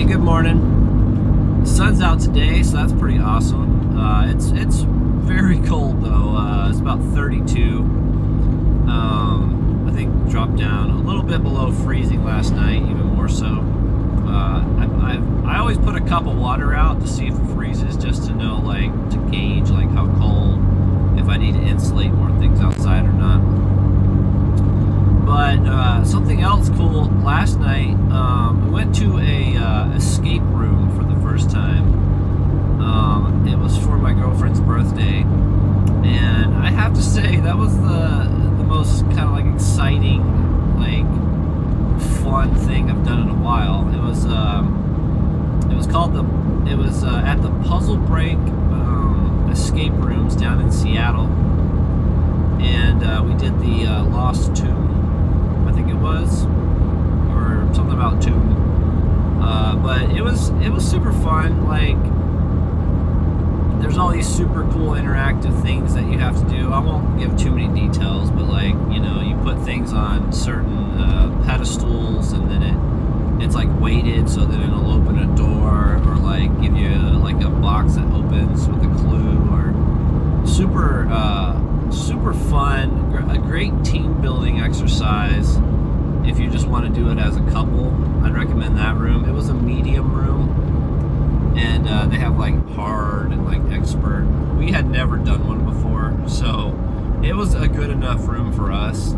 good morning. The sun's out today, so that's pretty awesome. It's very cold though. It's about 32. I think dropped down a little bit below freezing last night, even more so. I always put a cup of water out to see if it freezes, just to know, like, to gauge like how cold, if I need to insulate more things outside or not. But something else cool last night, we went to a escape room for the first time. It was for my girlfriend's birthday, and I have to say that was the most kind of like exciting, like fun thing I've done in a while. It was called at the Puzzle Break escape rooms down in Seattle, and we did the Lost Tomb, I think it was, or something about tomb. But it was super fun. Like, there's all these super cool interactive things that you have to do. I won't give too many details, but like, you know, you put things on certain pedestals, and then it's like weighted so that it'll open a door, or like give you like a box that opens with a clue, or super fun, a great team building exercise. If you just want to do it as a couple, I'd recommend that room. It was a medium room, and they have like hard and like expert. We had never done one before, so it was a good enough room for us.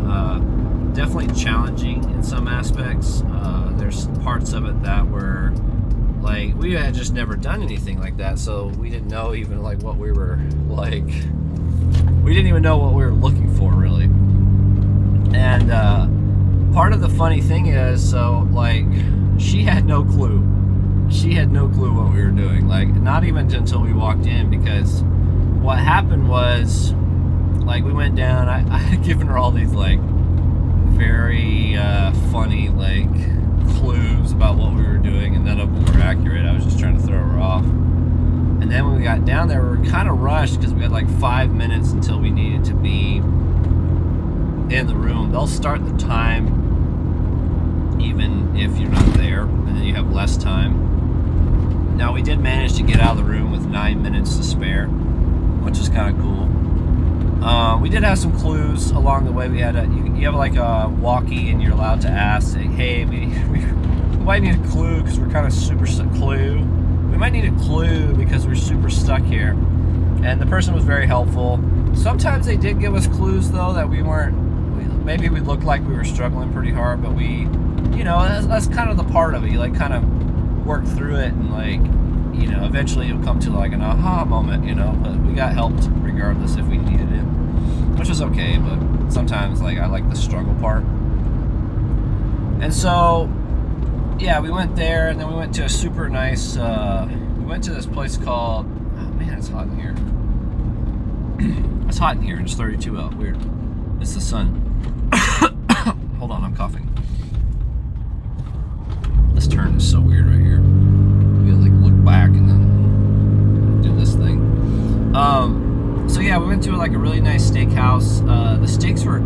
Definitely challenging in some aspects. There's parts of it that were like, we had just never done anything like that, so we didn't know even like what we were like. We didn't even know what we were looking for, really. And part of the funny thing is, so like, she had no clue. She had no clue what we were doing. Like, not even until we walked in, because what happened was, like, we went down. I had given her all these like very funny like clues about what we were doing, and none of them were accurate. I was just trying to throw her off. And then when we got down there, we were kind of rushed because we had like 5 minutes until we needed to be in the room. They'll start the time even if you're not there, and then you have less time. Now, we did manage to get out of the room with 9 minutes to spare, which is kind of cool. We did have some clues along the way. We had you have like a walkie, and you're allowed to ask, say, hey, we might need a clue because we're kind of super clue. We might need a clue because we're super stuck here. And the person was very helpful. Sometimes they did give us clues, though, that we weren't, maybe we looked like we were struggling pretty hard, but we, you know, that's kind of the part of it. You like kind of work through it, and like, you know, eventually you'll come to like an aha moment, you know. But we got helped regardless if we needed it, which was okay. But sometimes, like, I like the struggle part. And so, yeah, we went there, and then we went to a super nice, we went to this place called, oh man, it's hot in here. It's hot in here, it's 32 out, weird. It's the sun. Hold on, I'm coughing. This turn is so weird right here. You gotta like look back and then do this thing. So yeah, we went to like a really nice steakhouse. The steaks were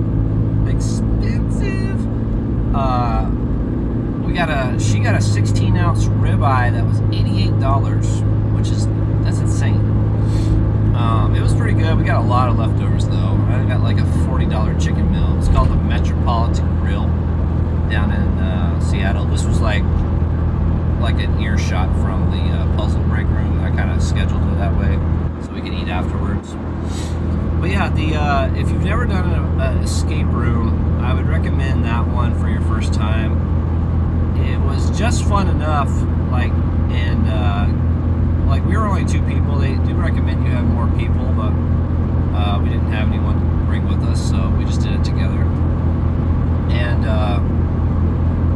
expensive. She got a 16-ounce ribeye that was $88, which is, that's insane. It was pretty good. We got a lot of leftovers though. I got like a $40 chicken meal. It's called the Metropolitan Grill down in Seattle. This was like an earshot from the Puzzle Break room. I kind of scheduled it that way so we could eat afterwards. But yeah, if you've never done an escape room, I would recommend that one for your first time. It was just fun enough, like, and like, we were only 2 people. They do recommend you have more people, but we didn't have anyone to bring with us, so we just did it together. And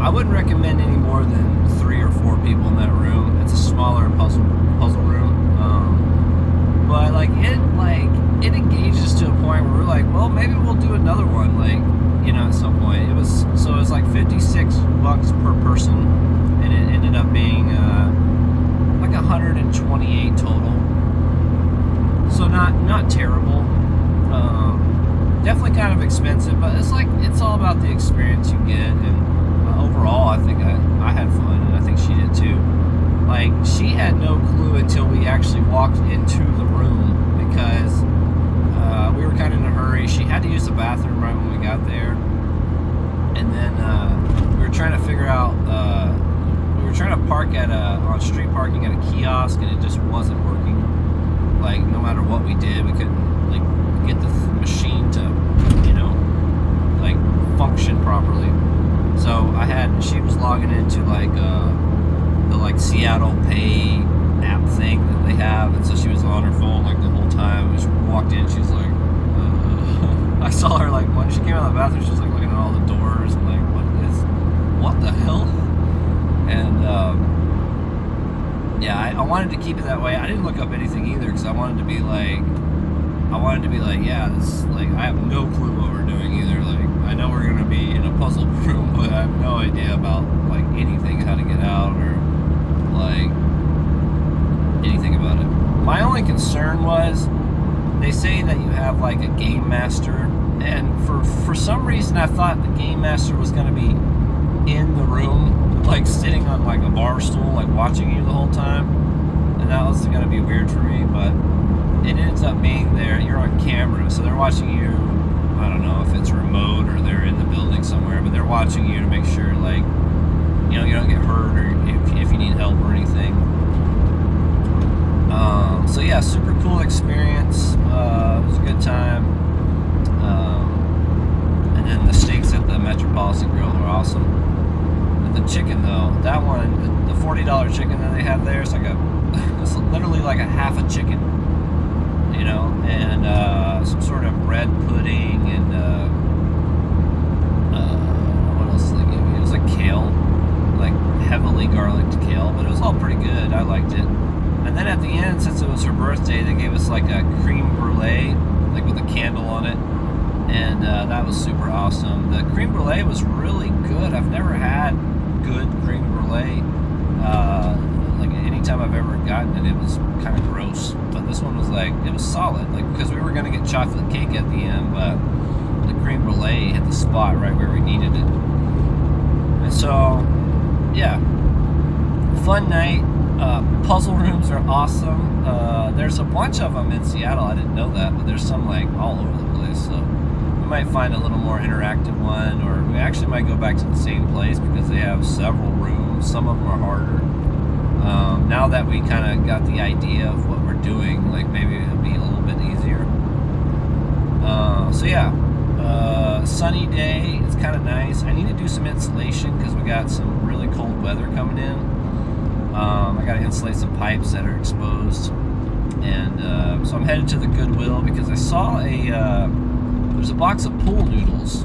I wouldn't recommend any more than 3 or 4 people in that room. It's a smaller puzzle room, but like it engages to a point where we're like, well, maybe we'll do another one, like, you know, at some point. It was like $56 per person, and it ended up being like 128 total. So not terrible. Definitely kind of expensive, but it's like, it's all about the experience you get, and overall I think I had fun, and I think she did too. walked into the room because we were kind of in a hurry. She had to use the bathroom right when we got there, and then we were trying to figure out. We were trying to park at on street parking at a kiosk, and it just wasn't working. Like no matter what we did, we couldn't like get the machine to, you know, like function properly. So she was logging into like the like Seattle Pay app thing that they have, and so she was on her phone like the whole time. When she walked in, she was like, I saw her like when she came out of the bathroom, she was like looking at all the doors and like, what the hell? And yeah, I wanted to keep it that way. I didn't look up anything either because I wanted to be like, yeah, this like I have no clue what we're doing either. Like I know we're gonna be in a puzzle room, but I have no idea about like anything, how to get out or like anything about it. My only concern was they say that you have like a game master, and for some reason I thought the game master was gonna be in the room, like sitting on like a bar stool, like watching you the whole time, and that was gonna be weird for me, but it ends up being there. You're on camera, so they're watching you. I don't know if it's remote or they're in the building somewhere, but they're watching you to make sure, like, you know, you don't get hurt or if you need help or anything. So yeah, super cool experience. It was a good time. And then the steaks at the Metropolitan Grill were awesome. And the chicken though, that one, the $40 chicken that they have there, it's like it's literally like a half a chicken. You know, and some sort of bread pudding and what else did they give me? It was like kale, like heavily garlicked kale, but it was all pretty good. I liked it. And then at the end, since it was her birthday, they gave us like a creme brulee, like with a candle on it, and that was super awesome. The creme brulee was really good. I've never had good creme brulee. Like anytime I've ever gotten it, it was kind of gross. But this one was like, it was solid. Like because we were gonna get chocolate cake at the end, but the creme brulee hit the spot right where we needed it. And so, yeah, fun night. Puzzle rooms are awesome. There's a bunch of them in Seattle. I didn't know that, but there's some like all over the place. So we might find a little more interactive one, or we actually might go back to the same place because they have several rooms. Some of them are harder. Now that we kind of got the idea of what we're doing, like maybe it'll be a little bit easier. So yeah, sunny day. It's kind of nice. I need to do some insulation because we got some really cold weather coming in. I got to insulate some pipes that are exposed, and so I'm headed to the Goodwill because I saw there's a box of pool noodles.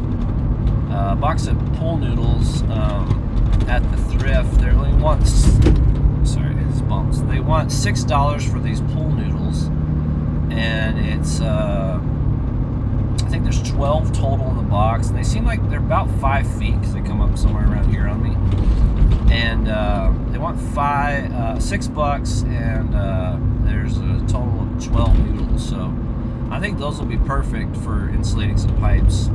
At the thrift. They only want, sorry, it's bumps. They want $6 for these pool noodles, and it's I think there's 12 total in the box, and they seem like they're about 5 feet because they come up somewhere around here on me. And they want $6, and there's a total of 12 noodles. So I think those will be perfect for insulating some pipes.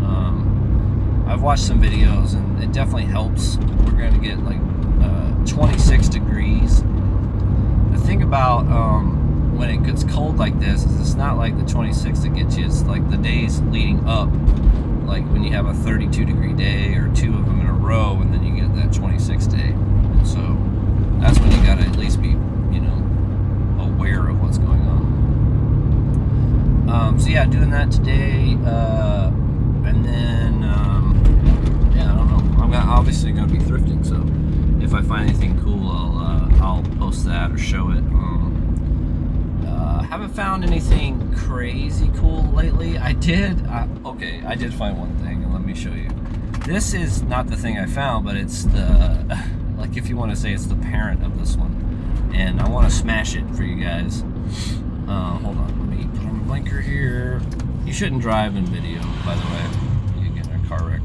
I've watched some videos, and it definitely helps. We're going to get like 26 degrees. The thing about when it gets cold like this is it's not like the 26 that gets you. It's like the days leading up, like when you have a 32-degree day or 2 of them in a row, and then you get that 26 day. And so that's when you got to at least be, you know, aware of what's going on. So yeah, doing that today, and then yeah, I don't know. I'm obviously going to be thrifting, so if I find anything cool, I'll post that or show it. Haven't found anything crazy cool lately. I did find one thing, and let me show you. This is not the thing I found, but it's the, like if you want to say it's the parent of this one. And I want to smash it for you guys. Hold on, let me put on the blinker here. You shouldn't drive in video, by the way. You get in a car wreck,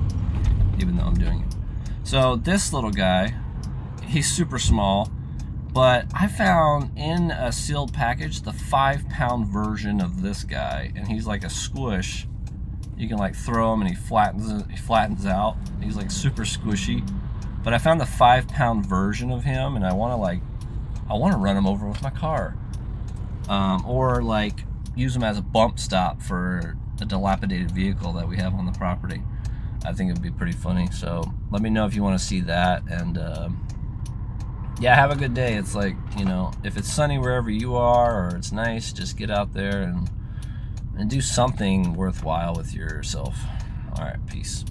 even though I'm doing it. So this little guy, he's super small, but I found in a sealed package the 5-pound version of this guy, and he's like a squish. You can like throw him and he flattens out. He's like super squishy. But I found the 5-pound version of him, and I want to run him over with my car. or like use them as a bump stop for a dilapidated vehicle that we have on the property. I think it would be pretty funny. So let me know if you want to see that. And yeah, have a good day. It's like, you know, if it's sunny wherever you are or it's nice, just get out there and do something worthwhile with yourself. All right, peace.